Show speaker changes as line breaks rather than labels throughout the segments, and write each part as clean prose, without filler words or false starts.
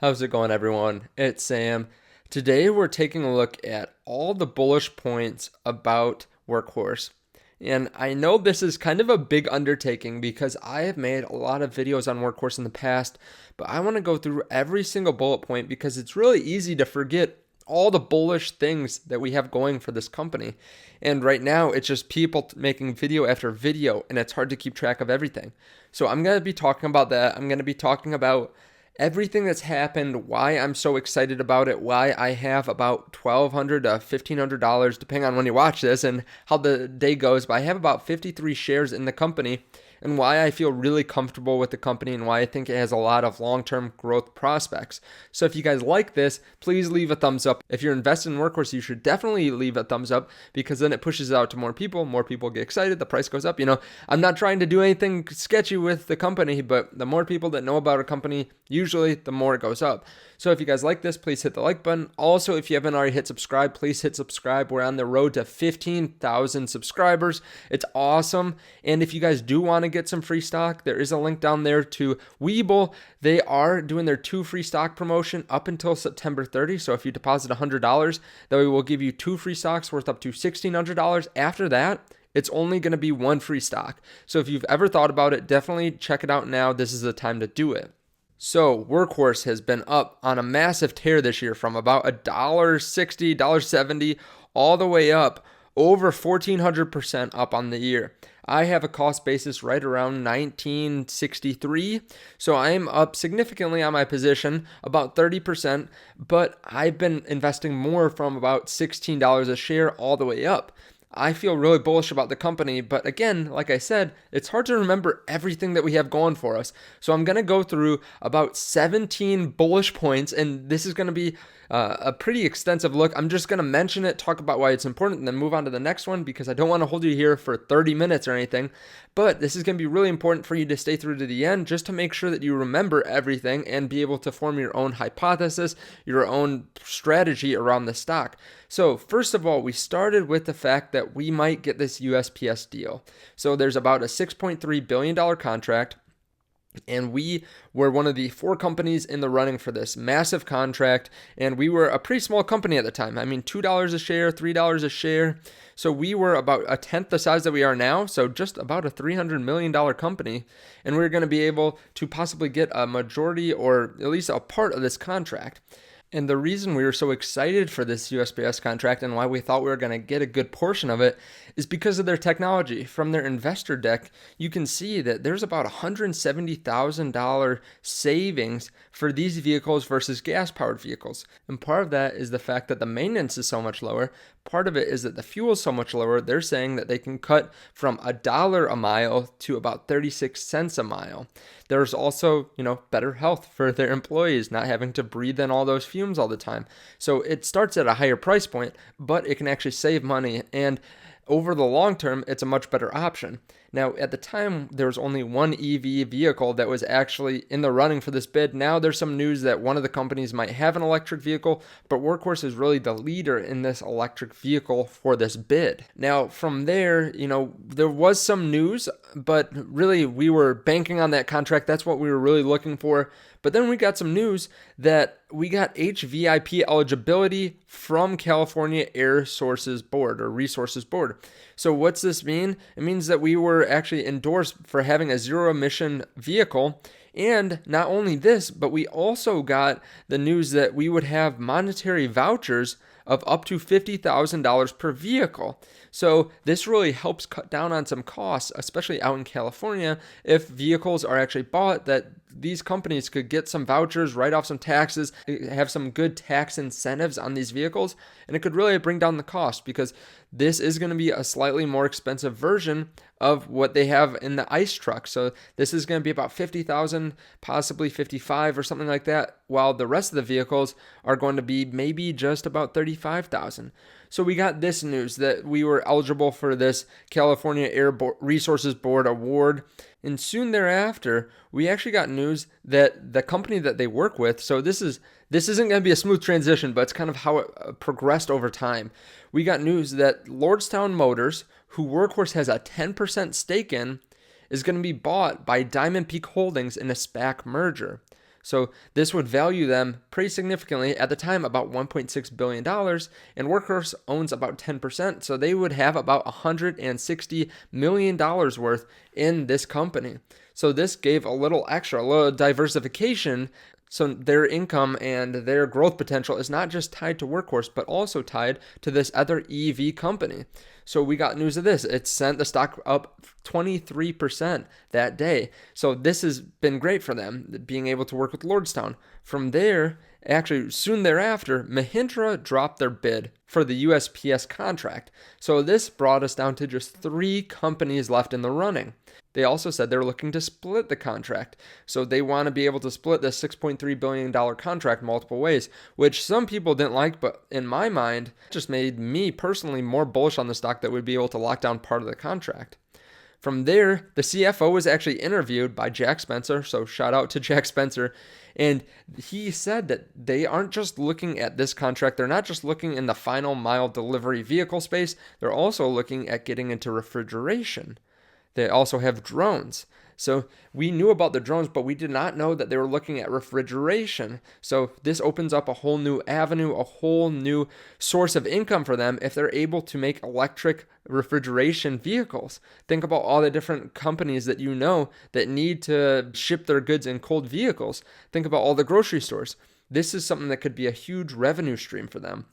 How's it going, everyone? It's Sam. Today we're taking a look at all the bullish points about Workhorse. And I know this is kind of a big undertaking because I have made a lot of videos on Workhorse in the past, but I want to go through every single bullet point because it's really easy to forget all the bullish things that we have going for this company. And right now, it's just people making video after video, and it's hard to keep track of everything. So I'm going to be talking about that. I'm going to be talking about everything that's happened, why I'm so excited about it, why I have about $1,200 to $1,500, depending on when you watch this and how the day goes. But I have about 53 shares in the company, and why I feel really comfortable with the company and why I think it has a lot of long-term growth prospects. So if you guys like this, please leave a thumbs up. If you're invested in Workhorse, you should definitely leave a thumbs up because then it pushes it out to more people get excited, the price goes up. I'm not trying to do anything sketchy with the company, but the more people that know about a company, usually the more it goes up. So if you guys like this, please hit the like button. Also, if you haven't already hit subscribe, please hit subscribe. We're on the road to 15,000 subscribers. It's awesome. And if you guys do want to get some free stock, there is a link down there to WeBull. They are doing their 2 free stock promotion up until September 30. So if you deposit $100, then we will give you 2 free stocks worth up to $1,600. After that, it's only going to be 1 free stock. So if you've ever thought about it, definitely check it out now. This is the time to do it. So Workhorse has been up on a massive tear this year from about $1.60, $1.70, all the way up over 1,400% up on the year. I have a cost basis right around 1963, so I'm up significantly on my position, about 30%, but I've been investing more from about $16 a share all the way up. I feel really bullish about the company, but again, like I said, it's hard to remember everything that we have going for us. So I'm going to go through about 17 bullish points, and this is going to be a pretty extensive look. I'm just going to mention it, talk about why it's important, and then move on to the next one because I don't want to hold you here for 30 minutes or anything. But this is going to be really important for you to stay through to the end just to make sure that you remember everything and be able to form your own hypothesis, your own strategy around the stock. So first of all, we started with the fact that we might get this USPS deal. So there's about a $6.3 billion contract. And we were one of the 4 companies in the running for this massive contract. And we were a pretty small company at the time. I mean, $2 a share, $3 a share. So we were about a tenth the size that we are now. So just about a $300 million company. And we we're going to be able to possibly get a majority or at least a part of this contract. And the reason we were so excited for this USPS contract and why we thought we were going to get a good portion of it is because of their technology. From their investor deck, you can see that there's about $170,000 savings for these vehicles versus gas-powered vehicles. And part of that is the fact that the maintenance is so much lower. Part of it is that the fuel is so much lower. They're saying that they can cut from $1 a mile to about 36 cents a mile. There's also, better health for their employees, not having to breathe in all those fumes all the time. So it starts at a higher price point, but it can actually save money. And over the long term, it's a much better option. Now, at the time, there was only one EV vehicle that was actually in the running for this bid. Now there's some news that one of the companies might have an electric vehicle, but Workhorse is really the leader in this electric vehicle for this bid. Now, from there, there was some news, but really we were banking on that contract. That's what we were really looking for. But then we got some news that we got HVIP eligibility from California Air Sources Board or Resources Board. So what's this mean? It means that we were actually endorsed for having a zero emission vehicle. And not only this, but we also got the news that we would have monetary vouchers of up to $50,000 per vehicle. So this really helps cut down on some costs, especially out in California, if vehicles are actually bought, that these companies could get some vouchers, write off some taxes, have some good tax incentives on these vehicles, and it could really bring down the cost because this is going to be a slightly more expensive version of what they have in the ICE truck. So this is going to be about 50,000, possibly 55 or something like that, while the rest of the vehicles are going to be maybe just about 35,000. So we got this news that we were eligible for this California Air Resources Board award. And soon thereafter, we actually got news that the company that they work with, so this isn't going to be a smooth transition, but it's kind of how it progressed over time. We got news that Lordstown Motors, who Workhorse has a 10% stake in, is going to be bought by Diamond Peak Holdings in a SPAC merger. So this would value them pretty significantly at the time, about $1.6 billion, and Workhorse owns about 10%. So they would have about $160 million worth in this company. So this gave a little extra, a little diversification. So their income and their growth potential is not just tied to Workhorse, but also tied to this other EV company. So we got news of this. It sent the stock up 23% that day. So this has been great for them, being able to work with Lordstown. From there, actually soon thereafter, Mahindra dropped their bid for the USPS contract. So this brought us down to just 3 companies left in the running. They also said they're looking to split the contract. So they want to be able to split this $6.3 billion contract multiple ways, which some people didn't like, but in my mind, it just made me personally more bullish on the stock that would be able to lock down part of the contract. From there, the CFO was actually interviewed by Jack Spencer, so shout out to Jack Spencer, and he said that they aren't just looking at this contract, they're not just looking in the final mile delivery vehicle space, they're also looking at getting into refrigeration. They also have drones. So we knew about the drones, but we did not know that they were looking at refrigeration. So this opens up a whole new avenue, a whole new source of income for them if they're able to make electric refrigeration vehicles. Think about all the different companies that you know that need to ship their goods in cold vehicles. Think about all the grocery stores. This is something that could be a huge revenue stream for them.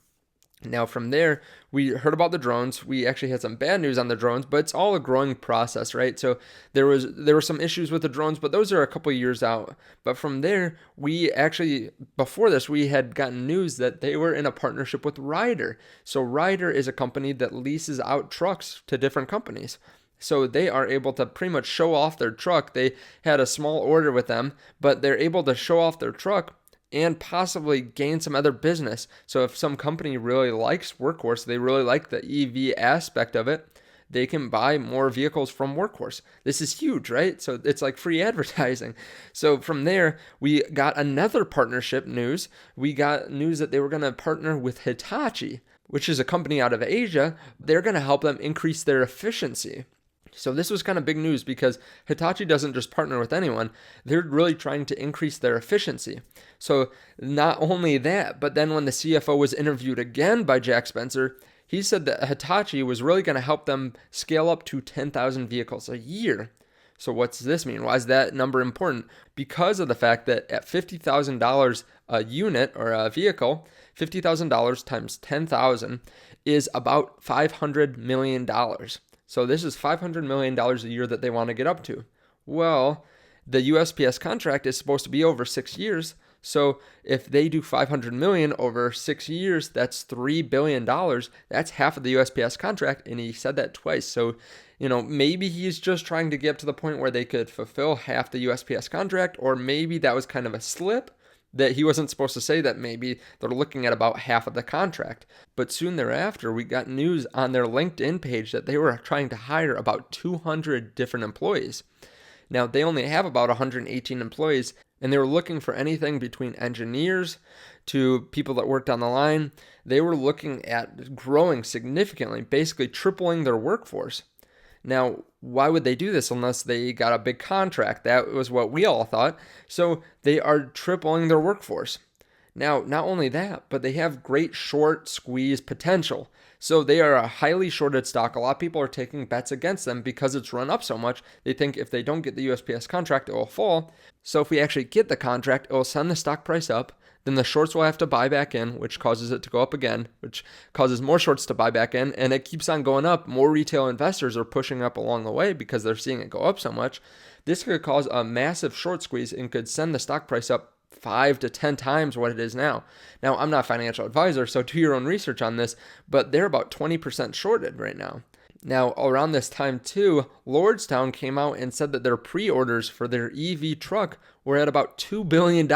Now from there, we heard about the drones. We actually had some bad news on the drones, but it's all a growing process, right? So there were some issues with the drones, but those are a couple years out. But from there, we actually, before this, we had gotten news that they were in a partnership with Ryder. So Ryder is a company that leases out trucks to different companies. So they are able to pretty much show off their truck. They had a small order with them, but they're able to show off their truck and possibly gain some other business. So if some company really likes Workhorse, they really like the EV aspect of it, they can buy more vehicles from Workhorse. This is huge, right? So it's like free advertising. So from there, we got another partnership news. We got news that they were going to partner with Hitachi, which is a company out of Asia. They're going to help them increase their efficiency. So this was kind of big news because Hitachi doesn't just partner with anyone. They're really trying to increase their efficiency. So not only that, but then when the CFO was interviewed again by Jack Spencer, he said that Hitachi was really going to help them scale up to 10,000 vehicles a year. So what's this mean? Why is that number important? Because of the fact that at $50,000 a unit or a vehicle, $50,000 times 10,000 is about $500 million. So this is $500 million a year that they want to get up to. Well, the USPS contract is supposed to be over 6 years. So if they do $500 million over 6 years, that's $3 billion. That's half of the USPS contract. And he said that twice. So, maybe he's just trying to get up to the point where they could fulfill half the USPS contract, or maybe that was kind of a slip that he wasn't supposed to say that maybe they're looking at about half of the contract. But soon thereafter, we got news on their LinkedIn page that they were trying to hire about 200 different employees. Now, they only have about 118 employees, and they were looking for anything between engineers to people that worked on the line. They were looking at growing significantly, basically tripling their workforce. Now, why would they do this unless they got a big contract? That was what we all thought. So they are tripling their workforce. Now, not only that, but they have great short squeeze potential. So they are a highly shorted stock. A lot of people are taking bets against them because it's run up so much. They think if they don't get the USPS contract, it will fall. So if we actually get the contract, it will send the stock price up. Then the shorts will have to buy back in, which causes it to go up again, which causes more shorts to buy back in, and it keeps on going up. More retail investors are pushing up along the way because they're seeing it go up so much. This could cause a massive short squeeze and could send the stock price up 5 to 10 times what it is now. Now, I'm not a financial advisor, so do your own research on this, but they're about 20% shorted right now. Now, around this time too, Lordstown came out and said that their pre-orders for their EV truck were at about $2 billion.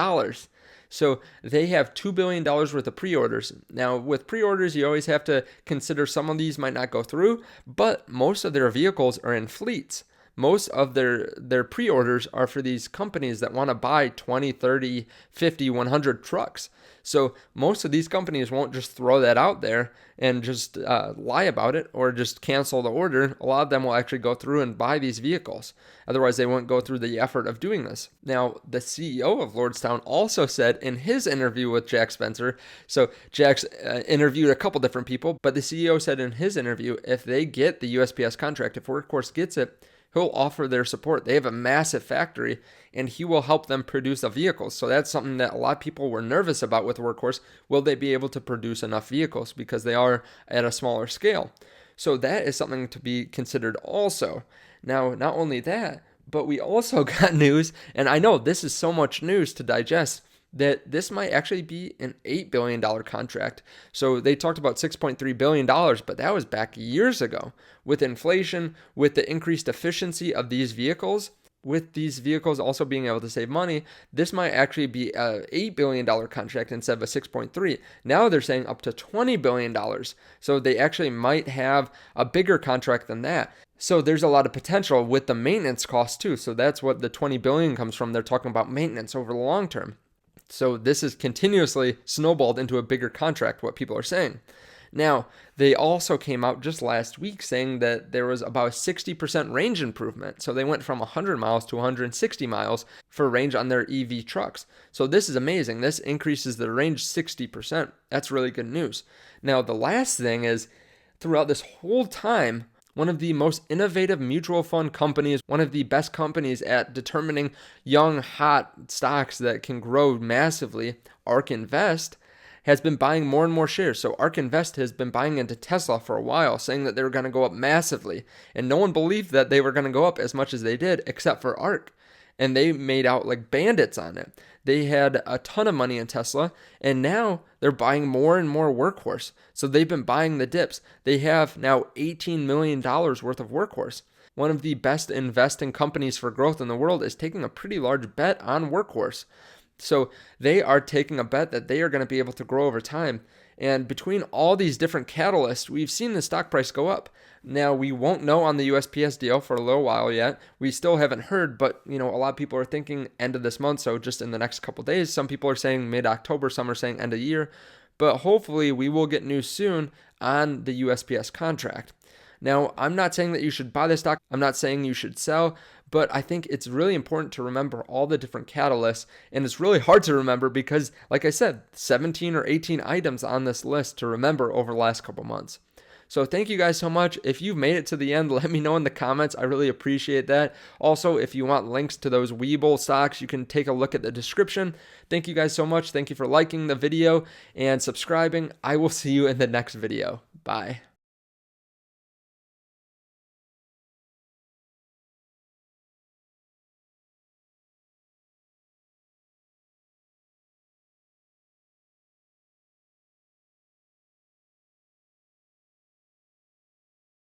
So they have $2 billion worth of pre-orders. Now, with pre-orders, you always have to consider some of these might not go through, but most of their vehicles are in fleets, most of their pre-orders are for these companies that want to buy 20, 30, 50, 100 trucks. So most of these companies won't just throw that out there and just lie about it or just cancel the order. A lot of them will actually go through and buy these vehicles. Otherwise, they won't go through the effort of doing this. Now, the CEO of Lordstown also said in his interview with Jack Spencer, so Jack's interviewed a couple different people, but the CEO said in his interview, if they get the USPS contract, if Workhorse gets it, he'll offer their support. They have a massive factory and he will help them produce the vehicles. So that's something that a lot of people were nervous about with Workhorse. Will they be able to produce enough vehicles because they are at a smaller scale? So that is something to be considered also. Now, not only that, but we also got news, and I know this is so much news to digest, that this might actually be an $8 billion contract. So they talked about $6.3 billion, but that was back years ago. With inflation, with the increased efficiency of these vehicles, with these vehicles also being able to save money, this might actually be a $8 billion contract instead of a $6.3. Now they're saying up to $20 billion. So they actually might have a bigger contract than that. So there's a lot of potential with the maintenance costs too. So that's what the $20 billion comes from. They're talking about maintenance over the long term. So this is continuously snowballed into a bigger contract, what people are saying. Now, they also came out just last week saying that there was about a 60% range improvement. So they went from 100 miles to 160 miles for range on their EV trucks. So this is amazing. This increases the range 60%. That's really good news. Now, the last thing is, throughout this whole time, one of the most innovative mutual fund companies, one of the best companies at determining young, hot stocks that can grow massively, ARK Invest, has been buying more and more shares. So ARK Invest has been buying into Tesla for a while, saying that they were going to go up massively. And no one believed that they were going to go up as much as they did, except for ARK. And they made out like bandits on it. They had a ton of money in Tesla, and now they're buying more and more Workhorse. So they've been buying the dips. They have now $18 million worth of Workhorse. One of the best investing companies for growth in the world is taking a pretty large bet on Workhorse. So they are taking a bet that they are going to be able to grow over time. And between all these different catalysts, we've seen the stock price go up. Now, we won't know on the USPS deal for a little while yet. We still haven't heard, but a lot of people are thinking end of this month, so just in the next couple days. Some people are saying mid-October, some are saying end of year. But hopefully we will get news soon on the USPS contract. Now, I'm not saying that you should buy the stock. I'm not saying you should sell. But I think it's really important to remember all the different catalysts. And it's really hard to remember because, like I said, 17 or 18 items on this list to remember over the last couple months. So thank you guys so much. If you've made it to the end, let me know in the comments. I really appreciate that. Also, if you want links to those WeBull stocks, you can take a look at the description. Thank you guys so much. Thank you for liking the video and subscribing. I will see you in the next video. Bye.